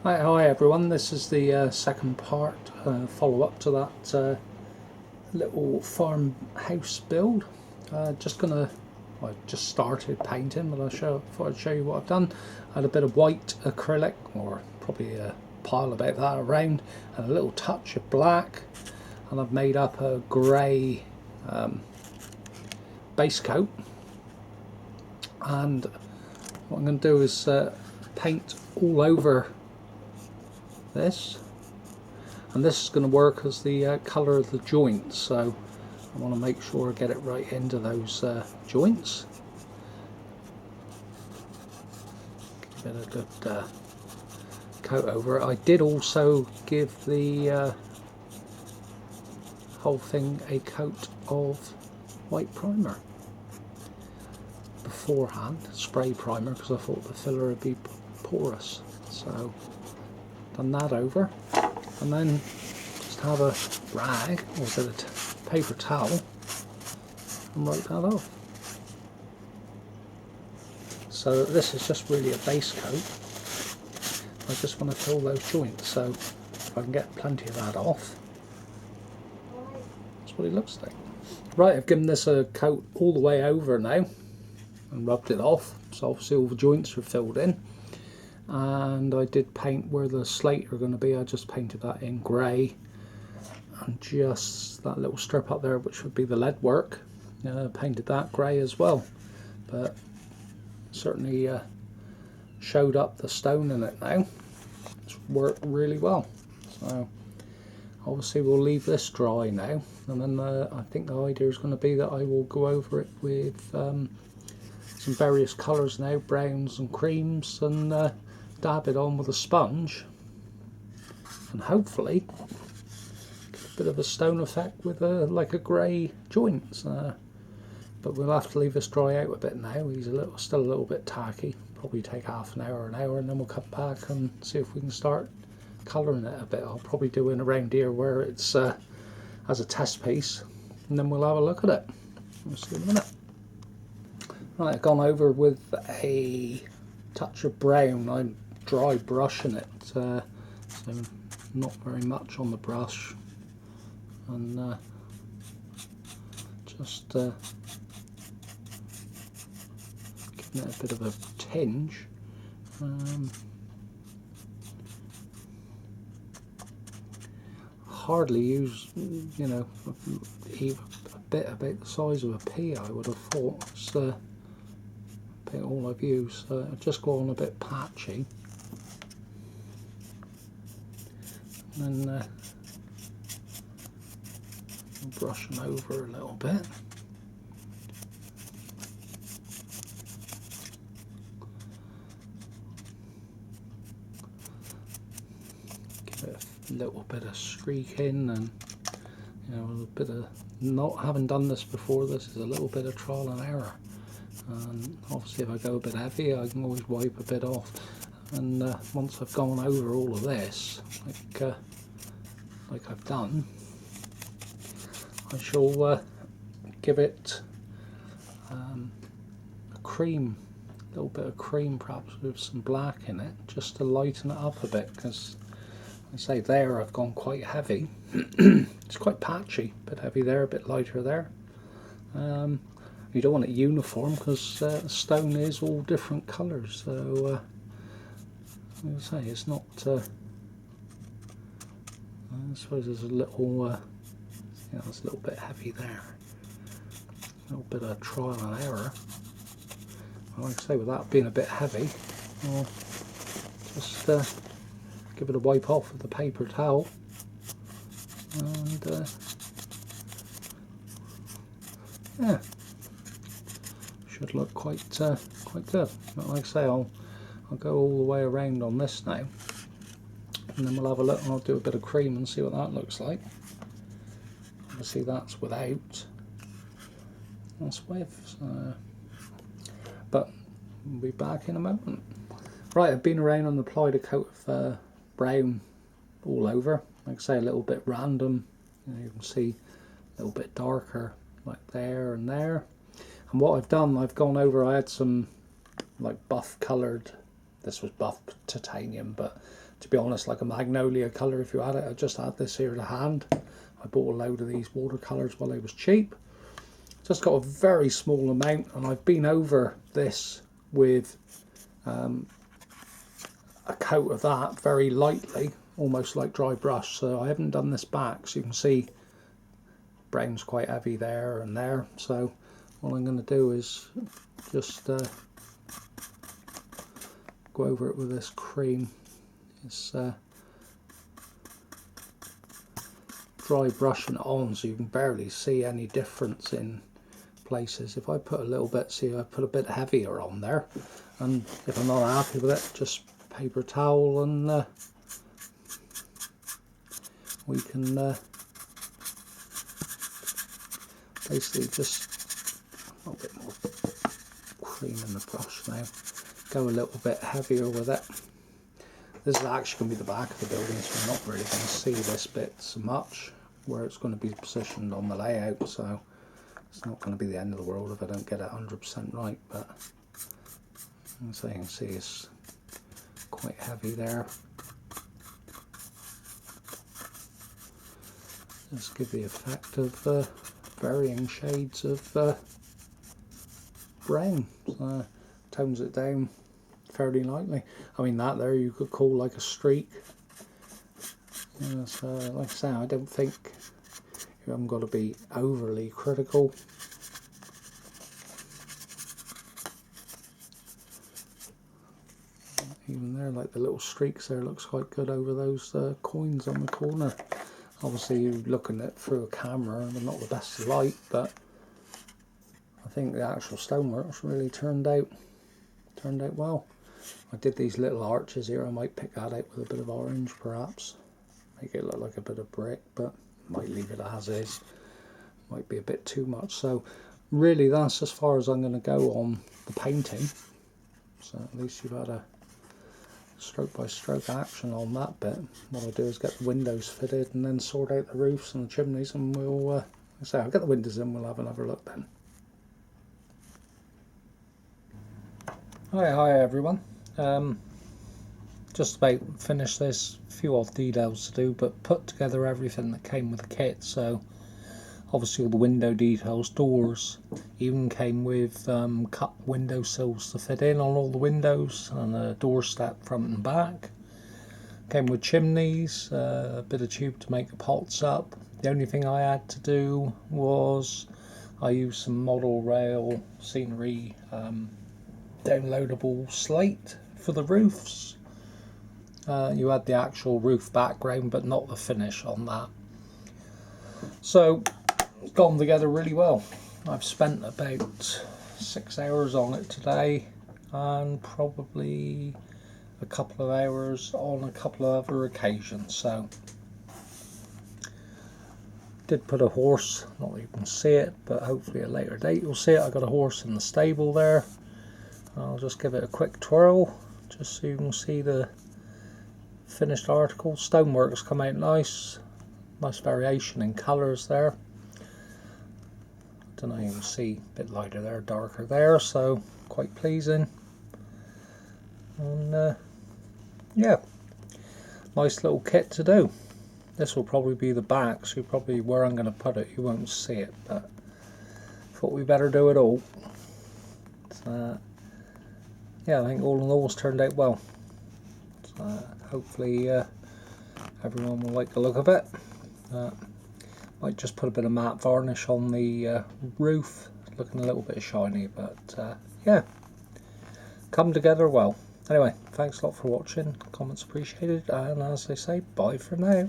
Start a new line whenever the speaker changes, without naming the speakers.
Hi everyone, this is the second part, follow-up to that little farmhouse build. I just started painting, but thought I'd show you what I've done. I had a bit of white acrylic, or probably a pile about that around, and a little touch of black, and I've made up a grey base coat. And what I'm going to do is paint all over this, and this is going to work as the colour of the joints, so I want to make sure I get it right into those joints. Give it a good coat over it. I did also give the whole thing a coat of white primer beforehand, spray primer, because I thought the filler would be porous. So done that over, and then just have a rag or a bit of paper towel and wipe that off. So this is just really a base coat. I just want to fill those joints, so if I can get plenty of that off, that's what it looks like. Right, I've given this a coat all the way over now and rubbed it off, so obviously all the joints are filled in. And I did paint where the slate are going to be. I just painted that in grey, and just that little strip up there, which would be the lead work, painted that grey as well, but certainly showed up the stone in it now. It's worked really well. So obviously we'll leave this dry now, and then I think the idea is going to be that I will go over it with some various colours now, browns and creams, and dab it on with a sponge, and hopefully get a bit of a stone effect with like a grey joint. But we'll have to leave this dry out a bit now. He's still a little bit tacky. Probably take half an hour, and then we'll come back and see if we can start colouring it a bit. I'll probably do it around here where it's as a test piece, and then we'll have a look at it. We'll see in a minute. Right, I've gone over with a touch of brown. I'm dry brushing it, so not very much on the brush, and just giving it a bit of a tinge. Hardly use, even a bit about the size of a pea, I would have thought. It's about all I've used, so I've just gone a bit patchy. And then brush them over a little bit. Give it a little bit of streaking, and a bit of, not having done this before, this is a little bit of trial and error. And obviously if I go a bit heavy, I can always wipe a bit off. And once I've gone over all of this, like I've done, I shall give it a cream, a little bit of cream, perhaps with some black in it, just to lighten it up a bit, because I say there I've gone quite heavy. It's quite patchy, a bit heavy there, a bit lighter there. You don't want it uniform, because stone is all different colours, so I say it's not. I suppose there's a little, it's a little bit heavy there. A little bit of trial and error. Well, like I say, without being a bit heavy, I'll just give it a wipe off with the paper towel, and yeah, should look quite good. But like I say, I'll go all the way around on this now, and then we'll have a look, and I'll do a bit of cream and see what that looks like. Obviously that's without, that's with, so, but we'll be back in a moment. Right, I've been around and applied a coat of brown all over. Like I say, a little bit random. You can see a little bit darker like there and there. And what I've done, I've gone over, I had some like buff coloured, this was buff titanium, but to be honest, like a magnolia colour if you had it. I just had this here to hand. I bought a load of these watercolours while they was cheap. Just got a very small amount, and I've been over this with a coat of that very lightly, almost like dry brush. So I haven't done this back, so you can see brown's quite heavy there and there. So what I'm going to do is just go over it with this cream. It's dry brushing it on, so you can barely see any difference in places. If I put a little bit, see I put a bit heavier on there, and if I'm not happy with it, just paper towel and we can basically just a little bit more cream in the brush now, go a little bit heavier with it. This is actually going to be the back of the building, so I'm not really going to see this bit so much where it's going to be positioned on the layout, so it's not going to be the end of the world if I don't get it 100% right, but as you can see it's quite heavy there. Just give the effect of varying shades of brown. So, tones it down fairly lightly. I mean, that there you could call like a streak. Yeah, so like I say, I don't think you haven't got to be overly critical. Even there, like the little streaks there, looks quite good over those coins on the corner. Obviously you're looking at through a camera and not the best light, but I think the actual stonework's really turned out well. I did these little arches here. I might pick that out with a bit of orange perhaps, make it look like a bit of brick, but might leave it as is. Might be a bit too much. So really that's as far as I'm going to go on the painting. So at least you've had a stroke by stroke action on that bit. What I'll do is get the windows fitted and then sort out the roofs and the chimneys, and we'll I'll get the windows in, we'll have another look then. Hi everyone. Just about finished this, a few odd details to do, but put together everything that came with the kit. So obviously all the window details, doors, even came with cut window sills to fit in on all the windows, and a door step front and back. Came with chimneys, a bit of tube to make the pots up. The only thing I had to do was I used some model rail scenery downloadable slate for the roofs. You had the actual roof background but not the finish on that. So it's gone together really well. I've spent about 6 hours on it today, and probably a couple of hours on a couple of other occasions. So did put a horse, not that you can see it, but hopefully at a later date you'll see it. I got a horse in the stable there. I'll just give it a quick twirl just so you can see the finished article. Stonework's come out nice variation in colours there. Don't know, you can see a bit lighter there, darker there, so quite pleasing. And yeah, nice little kit to do. This will probably be the back, so probably where I'm going to put it you won't see it, but thought we better do it all. Yeah, I think all in all it's turned out well. So hopefully everyone will like the look of it. Might just put a bit of matte varnish on the roof, looking a little bit shiny, but yeah, come together well. Anyway, thanks a lot for watching, comments appreciated, and as they say, bye for now.